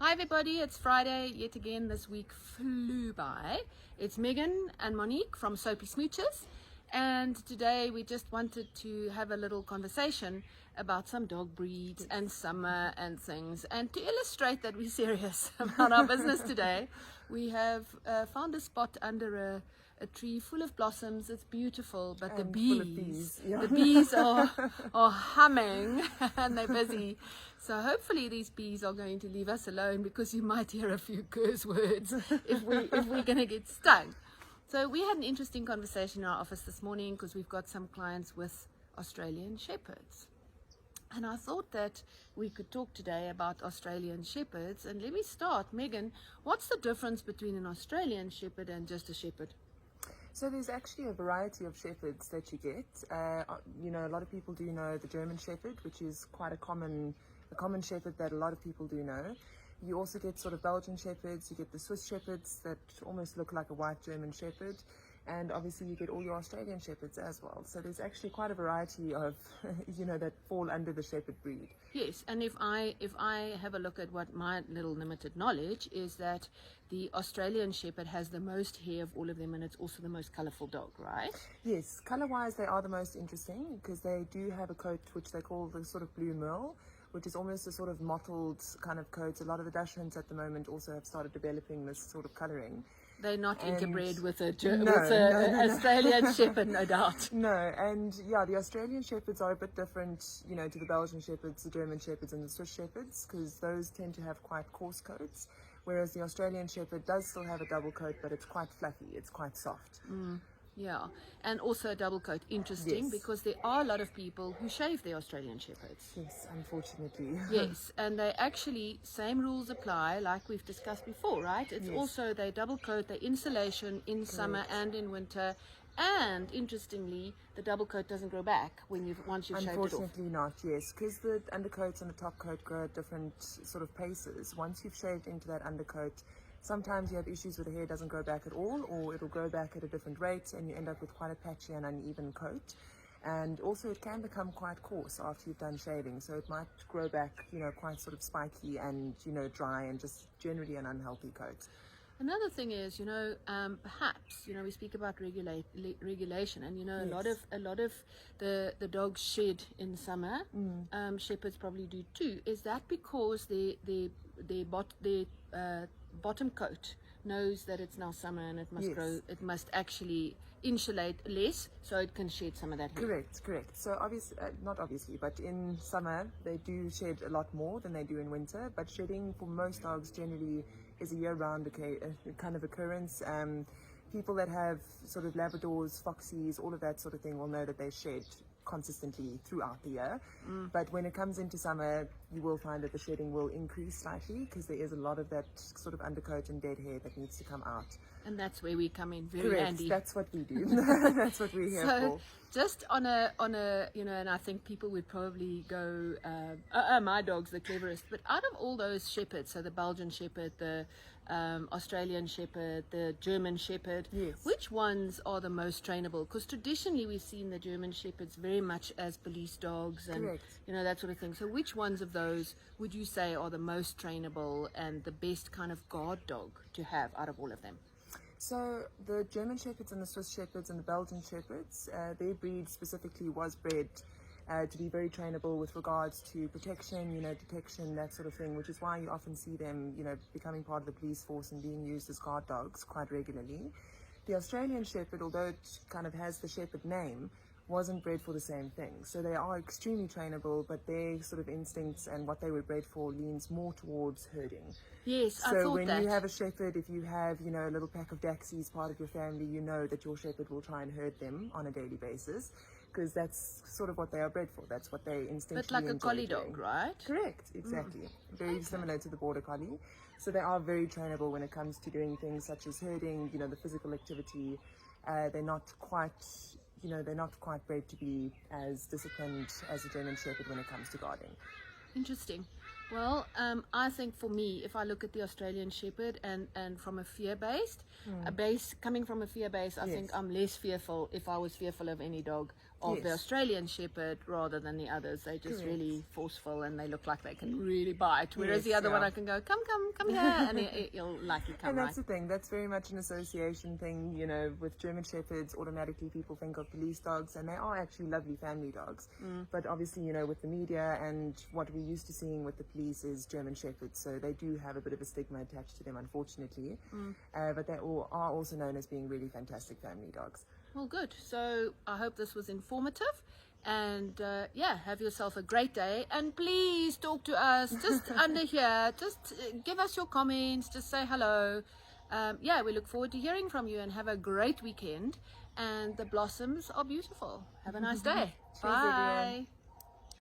Hi everybody, it's Friday yet again. This week flew by. It's Megan and Monique from Soapy Smooches, and today we just wanted to have a little conversation about some dog breeds and summer and things, and to illustrate that we're serious about our business today. We have found a spot under a tree full of blossoms. It's beautiful, but the bees, Yeah. the bees are humming and they're busy. So hopefully these bees are going to leave us alone, because you might hear a few curse words if we're going to get stung. So we had an interesting conversation in our office this morning, because we've got some clients with Australian Shepherds. And I thought that we could talk today about Australian Shepherds. And let me start. Megan, what's the difference between an Australian Shepherd and just a Shepherd? So there's actually a variety of shepherds that you get. A lot of people do know the German Shepherd, which is quite a common shepherd that a lot of people do know. You also get sort of Belgian Shepherds, you get the Swiss Shepherds that almost look like a white German Shepherd, and obviously you get all your Australian Shepherds as well. So there's actually quite a variety of, that fall under the Shepherd breed. Yes, and if I have a look at what my little limited knowledge is, that the Australian Shepherd has the most hair of all of them, and it's also the most colourful dog, right? Yes, colour-wise they are the most interesting, because they do have a coat which they call the sort of blue merle, which is almost a sort of mottled kind of coat. A lot of the Dachshunds at the moment also have started developing this sort of colouring. They're not interbred with a No. Australian Shepherd, no doubt. No, and yeah, the Australian Shepherds are a bit different, to the Belgian Shepherds, the German Shepherds and the Swiss Shepherds, because those tend to have quite coarse coats, whereas the Australian Shepherd does still have a double coat, but it's quite fluffy, it's quite soft. Yeah, and also a double coat. Interesting, Yes. because there are a lot of people who shave their Australian Shepherds. Yes, unfortunately. Yes, and they actually, same rules apply like we've discussed before, right? It's Yes. also, they double coat, they insulation in summer and in winter. And interestingly, the double coat doesn't grow back once you've shaved it off. Unfortunately not, yes, because the undercoats and the top coat grow at different sort of paces. Once you've shaved into that undercoat, sometimes you have issues where the hair doesn't grow back at all, or it'll grow back at a different rate, and you end up with quite a patchy and uneven coat. And also it can become quite coarse after you've done shaving, so it might grow back, quite sort of spiky and, dry, and just generally an unhealthy coat. Another thing is, perhaps, we speak about regulation, and Yes. a lot of the dogs shed in summer. Shepherds probably do too. Is that because their bottom coat knows that it's now summer and it must Yes. grow? It must actually insulate less, so it can shed some of that hair. Correct. So not obviously, but in summer they do shed a lot more than they do in winter. But shedding for most dogs generally is a year-round kind of occurrence. People that have sort of Labradors, Foxies, all of that sort of thing will know that they shed consistently throughout the year. But when it comes into summer, you will find that the shedding will increase slightly, because there is a lot of that sort of undercoat and dead hair that needs to come out. And that's where we come in very Correct. handy. That's what we do. That's what we're here So for. just on a and I think people would probably go, my dog's the cleverest. But out of all those shepherds, so the Belgian Shepherd, the Australian Shepherd, the German Shepherd, Yes. which ones are the most trainable? Because traditionally we've seen the German Shepherds very much as police dogs and Correct. that sort of thing. So which ones of those would you say are the most trainable and the best kind of guard dog to have out of all of them? So the German Shepherds and the Swiss Shepherds and the Belgian Shepherds, their breed specifically was bred to be very trainable with regards to protection, detection, that sort of thing, which is why you often see them, becoming part of the police force and being used as guard dogs quite regularly. The Australian Shepherd, although it kind of has the Shepherd name, wasn't bred for the same thing. So they are extremely trainable, but their sort of instincts and what they were bred for leans more towards herding. Yes, I So thought when that. you have a shepherd, if you have, a little pack of Daxies part of your family, you know that your shepherd will try and herd them on a daily basis, because that's sort of what they are bred for. That's what they instinctively But like a enjoy collie doing. dog, right? Correct, exactly. Very similar to the border collie. So they are very trainable when it comes to doing things such as herding, the physical activity. They're not quite bred to be as disciplined as a German Shepherd when it comes to guarding. Interesting. Well, I think for me, if I look at the Australian Shepherd and from a fear-based, coming from a fear base, I Yes. think I'm less fearful if I was fearful of any dog of the Yes. Australian Shepherd rather than the others. They're just Correct. really forceful and they look like they can really bite. Whereas the Yes, other one, yeah. I can go, come here, and he'll likely come And right. that's the thing, that's very much an association thing, you know, with German Shepherds, automatically people think of police dogs, and they are actually lovely family dogs. But obviously, you know, with the media and what we're used to seeing with the police is German Shepherds, so they do have a bit of a stigma attached to them, unfortunately. But they all are also known as being really fantastic family dogs. Well, good. So I hope this was informative. And yeah, have yourself a great day. And please talk to us just under here. Just give us your comments. Just say hello. Yeah, we look forward to hearing from you, and have a great weekend. And the blossoms are beautiful. Have a nice day. Cheers, Bye. everyone.